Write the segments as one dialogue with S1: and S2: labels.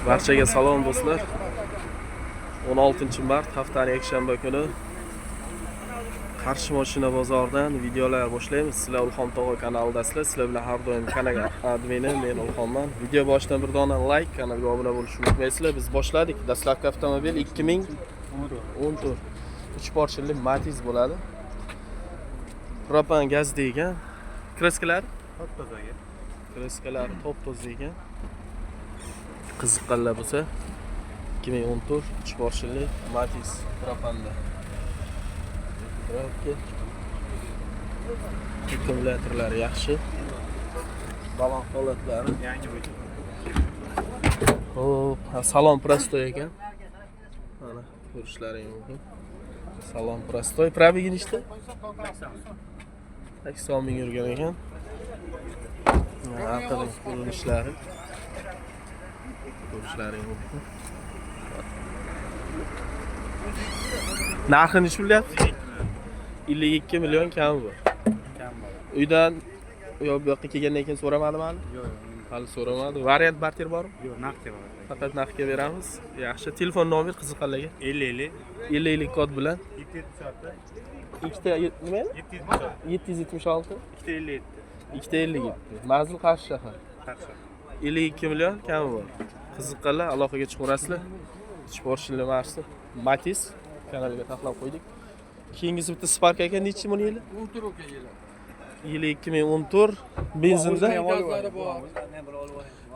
S1: Barchaga salom do'stlar. 16-mart haftaning yakshanba kuni Qarshi mashina bozoridan videolar boshlaymiz. Sizlar Ulxon tog'a kanalidasizlar. Sizlar bilan har doim kanal admini men Ulxonman. Video boshidan bir dona like, kanalga obuna bo'lishni unutmaysizlar. Biz boshladik. Dastlabki avtomobil 2014 3 porshili Matiz bo'ladi. Propan gaz degan. Kraskalar top-toza ekan. Kraskalar top-toza ekan. Qiziqqanlar bo'lsa 2014 3 porshili Matiz propanda. Akkumulyatorlari yaxshi. Balon holatlari yangi bo'lgan. Xo'p, salon prostoy ekan. Mana ko'rishlaring mumkin. Salon prostoy. Probegi nechta? 80 ming yurgan ekan. Arqadan ko'rinishlari. Ko'rishlaring mumkin. Narxi nech bo'lyapti? 52 million kami bor. Uydan bu yoqqa kelgandan keyin so'ramadimi hali? Yo'q, hali so'ramadi. Variant barter bormi?
S2: Yo'q, naqdga bor.
S1: Faqat naqdga beramiz. Yaxshi. Telefon nomer qiziqqanlarga 50 kod bilan
S2: 776
S1: ikkita nima? 776
S2: 257
S1: Manzil Qarshi shahar.
S2: Qarshi.
S1: 52 million kami bor. Qiziqqanlar aloqaga chiqaverasizlar. Sportshili Mars'ni Matiz kanaliga taxlab qo'ydik. Keyingisi bitta Spark ekan, necha buni yili?
S3: 14 aka yili.
S1: Yili 2014 benzinda.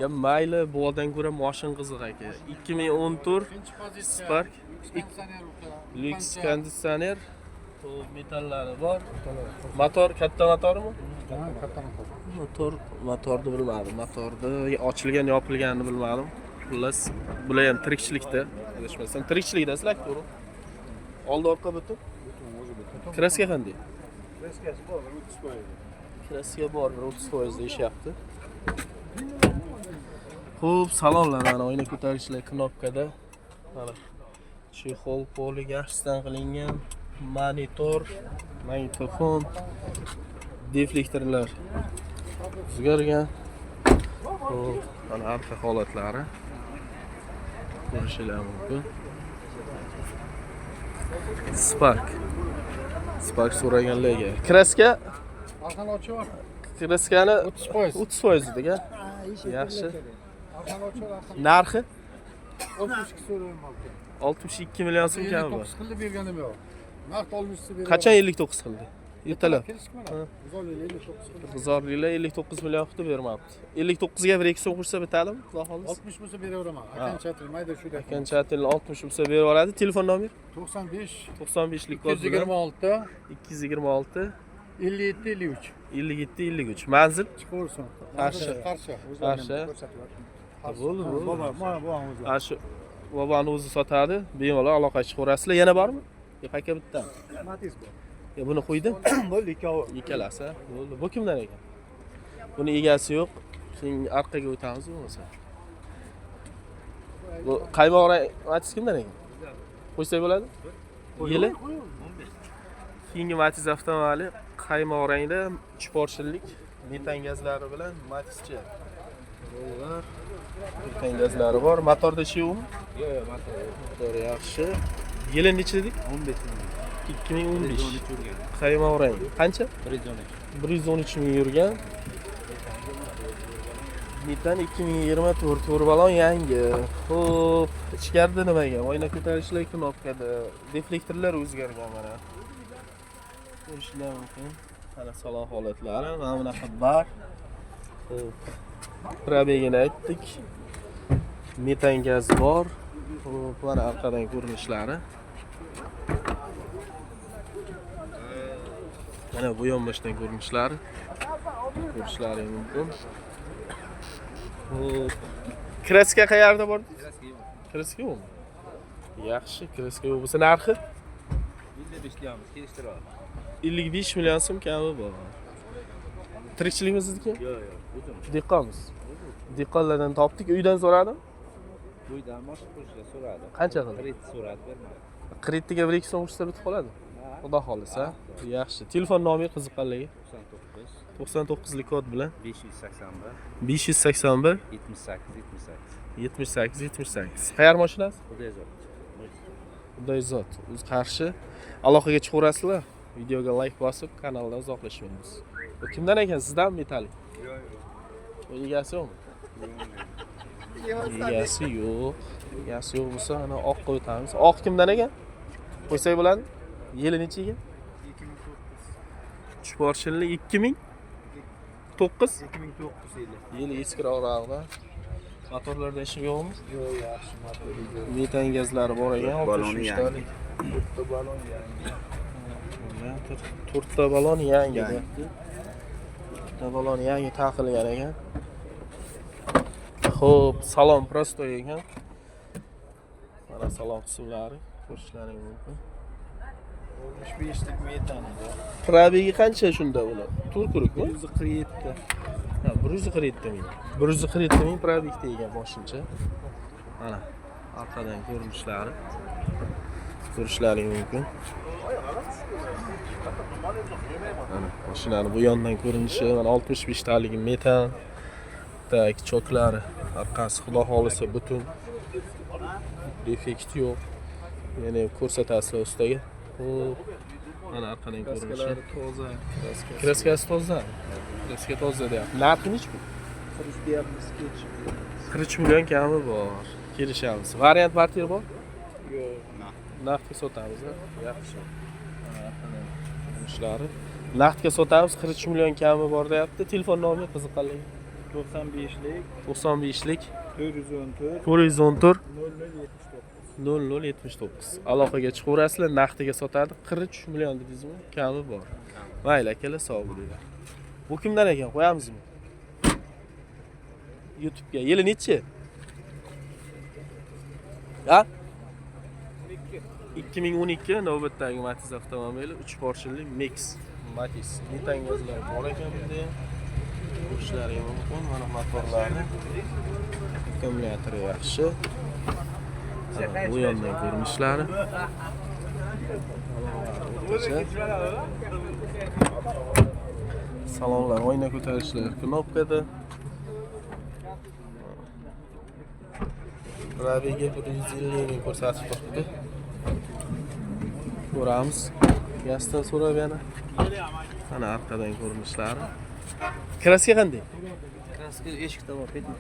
S1: Ya mayli, bu odam ko'ra mashina qiziq aka. 2014 Spark Lux konditsioner, metallari bor. Motor katta motormi?
S3: Katta motor.
S1: Motorni bilmadim. Motorni ochilgan, yopilganini bilmadim. Xullas, bular ham tirikchilikda. Adashmasam tirikchilikdasizlar, to'g'ri. Oldi orqa butun. Kraska qanday?
S2: Kraskasi bor, 30%.
S1: Kraska bor, 30% deyishyapti. Xo'p, salonlar mana oyna ko'tarishlar knopkada. Mana chexol polig yaxshidan qilingan, monitor, magnitofon, deflektorlar o'zgargan. Xo'p, mana arqa holatlari ko'rishingiz mumkin. Spark so'raganlarga. Kraska
S3: Arqani ochib.
S1: kraskani
S3: 30%.
S1: 30% degan. Yaxshi.
S3: Arqani ochib.
S1: Narxi
S3: 32 so'rayapman.
S1: 62 million so'm kami bor.
S3: 59 qilib berganim yo'q. Naqd olmishsiz berdim.
S1: Qachon 59 qildi? Ertalab. G'uzorliklar 59 million qilib bermabdi. 59 ga 1-2 so'm qo'shsa bitadimi? Xudo xohlasa.
S3: 60 bo'lsa beraveraman. Akan chatil mayda shu deb.
S1: Akan chatil 60 bo'lsa berib oladi. Telefon nomer
S3: 95
S1: lik kod bilan
S3: 226
S1: 226
S3: 57
S1: 57 53. Manzil
S3: chiqaversin.
S1: Qarshi.
S3: Qarshi.
S1: Bo'ldi.
S3: Mana bu o'zi.
S1: Shu boboni o'zi sotadi. Bemalol aloqa chiqaverasizlar. Yana bormi? Yo'q, aka bitta.
S3: Matiz bor.
S1: Ya buni qo'ydim.
S3: Bo'ldi, ikkovi.
S1: Ikkalasi. Bo'ldi. Bu kimdan ekan? Buni egasi yo'q. Keyin orqaga o'tamiz bo'lmasa. Bu qaymoq Matiz kimdan ekan? Qo'ysak bo'ladi? Yili? Keyingi Matiz avtomobili qaymoq rangda 3 porshillik metan gazlari bilan Matizcha. Bular metan gazlari bor. Motorda yo'qmi?
S2: Yo'q, motor
S1: Yaxshi. Yili necha dedik? 2015. Qaymoq rang. Qancha? 113 ming yurgan. Metan 2024 turbalon yangi. Xo'p, ichkarida nimaga? Oyna ko'tarishlar knopkada, deflektorlar o'zgargan mana. Ko'rishlar mumkin. Mana salon holatlari, mana bunaqa bar. Xo'p. Probegini aytdik. Metan gaz bor. Xo'p, mana orqadan ko'rinishlari. Mana bu yonboshdan ko'rinishlari. Ko'rishlaring mumkin. Xo'p. Kraska qayerda bor? Kraska yo'qmi? Yaxshi, kraska yo'q bo'lsa narxi
S2: 55 deyamiz, kelishtirib.
S1: 55 million so'm kami bor. Tirikchilikmi sizniki?
S2: Yo'q, o'zim.
S1: Dehqonmiz. Dehqonlardan topdik, uydan so'radim.
S2: Uydan mashq qilishga so'radi.
S1: Qancha qildi?
S2: Kredit so'radi, bermadi.
S1: Kreditga 1-2 so'm qo'shsa bitib qoladi.
S2: Ha,
S1: Xudo xolisa. Yaxshi. Telefon nomeri qiziqqanligi.
S2: 99
S1: 99lik kod bilan
S2: 581
S1: 581
S2: 78
S1: 78. Qayar mashinasi? Xudoy zot. O'z Qarshi. Aloqaga chiqaverasizlar. Videoga like bosib, kanaldan uzoqlashmaymiz. Bu kimdan ekan? Sizdan metalik? Yo'q. Egasi yo'qmi? Egasi yo'q. Egasi yo'q bo'lsa, ana oq qo'yamiz. Oq kimdan ekan? Qo'ysak bo'ladi? Yili necha ekan? 3 porshinli 2009.
S3: 2009 yili.
S1: Yili eskiroqroqda. Motorlarda ishi yo'qmi?
S3: Yo'q, yaxshi motor.
S1: Metan gazlari bor ekan, 65 talik.
S3: Bitta balon yangi.
S1: To'rtta balon yangi. To'rtta balon yangi taqilgan ekan. Xo'p, salon prostoy ekan. Mana salon qismlari ko'rishlaring mumkin.
S3: 65lik metan edi.
S1: Probegi qancha shunda ular? Turkurukmi?
S3: 147.
S1: Ha, 147 ming. 147 ming probegda ekan boshincha. Mana orqadan ko'rinishlari. Ko'rishlaring mumkin. Mana mashinani bu yondan ko'rinishi, mana 65 talik metan. Tak choklari, orqasi xudo xolisa butun. Defekt yo'q. Yana ko'rsatasizlar ustaga. Xo'p. Mana orqadan ko'rinishi.
S3: Toza.
S1: Kraskasi toza. Kraska toza deyapti. Narxi nechi bu?
S3: 40 deyapmiz,
S1: 43 million kami bor. Kelishamiz. Variant kvartira bor?
S3: Yo'q.
S1: Naqdga sotamiz. Yaxshi. Ishlari. Naqdga sotamiz, 43 million kami bor deyapti. Telefon nomeri qiziqqanligi.
S3: 95lik
S1: 95lik
S3: 414
S1: 414
S3: 0079.
S1: 0079. Aloqaga chiqaverasizlar, naqdiga sotadi. 43 million dedingizmi? Kami bor. Mayli akalar, sog' bo'linglar. Bu kimdan ekan? Qo'yamizmi? YouTube'ga. Yili nechi? Ha? 2012 navbatdagi Matiz avtomobili 3 porshinli Mix. Matiz. Metan gazlar bor ekan bunda ham. Ishlari mumkin. Mana motorlari. Akkumulyatori yaxshi. Bu yondan ko'rinishlari. Salonlar, oyna ko'tarishlar knopkada. Rabiga 150 ming ko'rsatib turibdi. Ko'ramiz. Gazdan so'rab yana. Mana orqadan ko'rinishlari. Kraska qanday?
S2: Kraska eshikda bor, petno.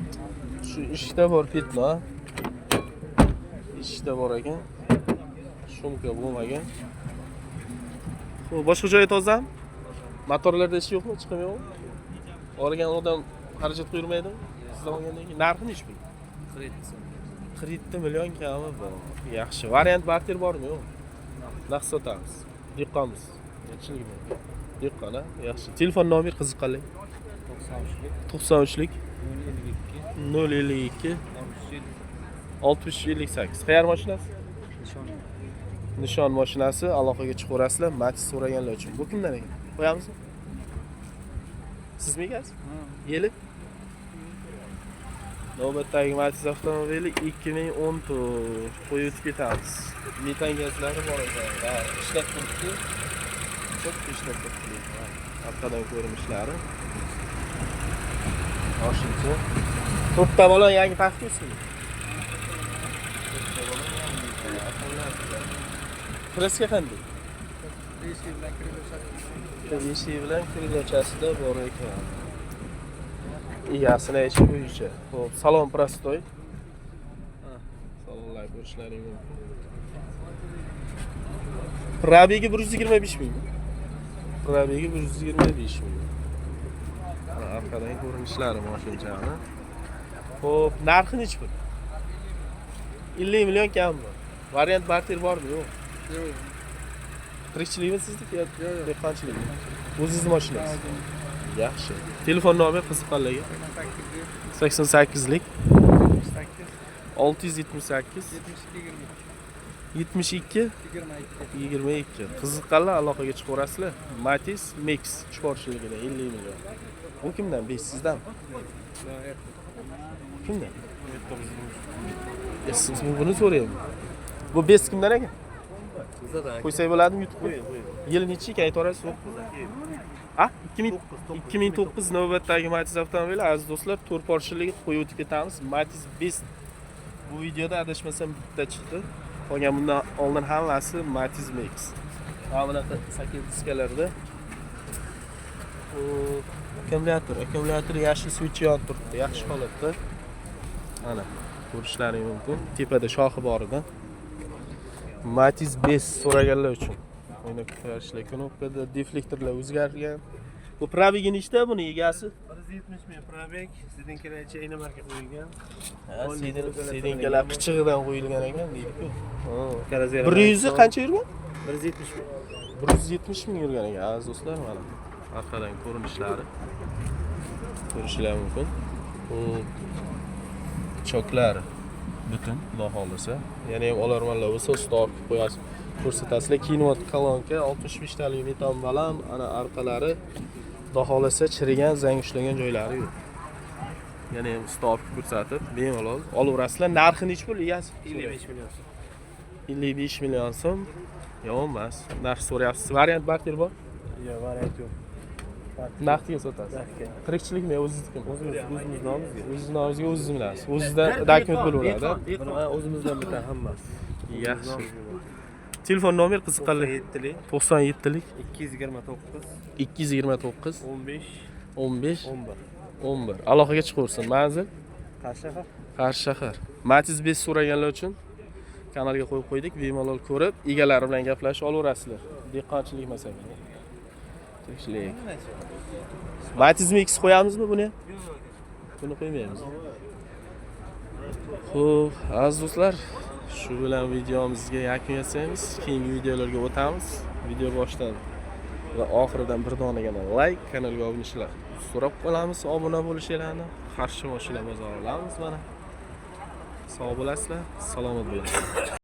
S1: Shu eshikda bor petno. Eshikda bor ekan. Shumka bo'lmagan. Xo'p, boshqa joyi tozami? Motorlarda ish yo'qmi? Chiqim yo'qmi? Olgan odam xarajat qo'yilmaydimi? Siz olgandan keyin narxi nechi pul? 47 million kami bor. Yaxshi. Variant barter bormi yo'q? Naqd sotamiz. Dehqonmiz. Nechligimi? Dehqon, ha? Yaxshi. Telefon nomeri qiziqqanlik. 93lik 052 658. Qayar mashinasi? Nishon mashinasi. Aloqaga chiqaverasizlar. Matiz so'raganlar uchun. Bu kimdan ekan? Qo'yamizmi? Sizmi egasiz? Yili? Navbatdagi Matiz avtomobili 2014. Qo'yib ketamiz. Metan gazlari bor ekan. Ha, ishlab turibdi. Çok ishlab turibdi. Orqadan ko'rinishlari. Oshincha. To'rtta balon yangi paxtasizmi? Kraska qanday? 5 yil bilan kirillachasida bor ekan. Egasini ishi bo'yicha. Xo'p, salon prostoy. Salonlar ko'rishlaring mumkin. Probegi 125 ming. Probegi 125 ming. Orqadan ko'rinishlari mashinani. Xo'p, narxi nechi pul? 50 million kam bor. Variant barter bormi yo'q?
S3: Yo'q.
S1: Tirikchilikmi sizniki yoki dehqonchilikmi? O'zingizni mashinangiz. Yaxshi. Telefon nomeri qiziqqanlarga 88lik 678 72 22. Qiziqqanlar aloqaga chiqaverasizlar. Matiz Mix 3 porshinligida 50 million. Bu kimdan? Besh sizdan. Kimdan? Siz buni so'rayapman. Bu bes kimdan ekan?
S2: Zaten.
S1: Qo'ysak bo'ladimi YouTube'ga?
S2: Qo'ying.
S1: Yil nechi ekan aytvorasiz? Ha? 2009 navbatdagi Matiz avtomobili aziz do'stlar, 4 porshiliga qo'yib o'tib ketamiz. Matiz Best. Bu videoda adashmasam bitta chiqdi. Qolgan bundan oldin hammasi Matiz Mix. Mana bunaqa sakel diskalarda. Akkumulyator yashil switch yonib turibdi, yaxshi holatda. Mana ko'rishlaring mumkin. Tepada shoxi bor edi. Matiz Best so'raganlar uchun. O'ynab ko'rishlar, knopkada deflektorlar o'zgargan. Bu probegi nechta buni egasi?
S2: 170 ming probek, sidinkalarcha ayna marka qo'yilgan.
S1: Sidinkalar qichig'idan qo'yilgan ekan deydi-ku.
S2: Karazera.
S1: 100 qancha yurgan?
S2: 170 ming.
S1: 170 ming yurgan ekan aziz do'stlar, mana. Orqadan ko'rinishlari. Ko'rishlar mumkin. Bu choklari butun, xudo xolisa. Yana ham olarmanlar bo'lsa, stok qo'yasiz. Ko'rsatasizlar, Kinot kolonka 65 talik metan baland, ana orqalari xudo xolisa chirigan, zang ushlagan joylari yo'q. Yana ham stok ko'rsatib, bemalol olaverasizlar. Narxi nech pul egasi?
S2: 55 million so'm.
S1: 55 million so'm. Yomon emas. Narx so'rayapsiz. Variant barter bor?
S2: Yo'q, variant yo'q.
S1: Naqdga sotasiz.
S2: Naqdga.
S1: Tirikchilikmi, o'ziznikimi?
S2: O'zimiz nomimizga.
S1: O'zizni nomingizga o'zingiz bilasiz. O'zizdan dokument bo'laveradi.
S2: Buni o'zimizdan bitta hammasi.
S1: Yaxshi. Telefon nomer qiziqarli. 97lik
S2: 229
S1: 229
S2: 15
S1: 15
S2: 11.
S1: 11. Aloqaga chiqaversin. Manzil
S2: Qarshi
S1: Qarshi shahar. Matiz Best so'raganlar uchun kanalga qo'yib qo'ydik. Bemalol ko'rib, egalari bilan gaplashib olaverasizlar. Dehqonchilik masalasi. Tirikchilik. Matiz Mix qo'yamizmi buni? Buni qo'ymaymiz. Xo'p, aziz do'stlar, shu bilan videomizga yakun yasaymiz. Keyingi videolarga o'tamiz. Video boshidan va oxiridan bir donagina like, kanalga obunchilar so'rab qolamiz, obuna bo'lishinglarni. Qarshi mashina bozori olamiz mana. Sog' bo'lasizlar, salomat bo'ling.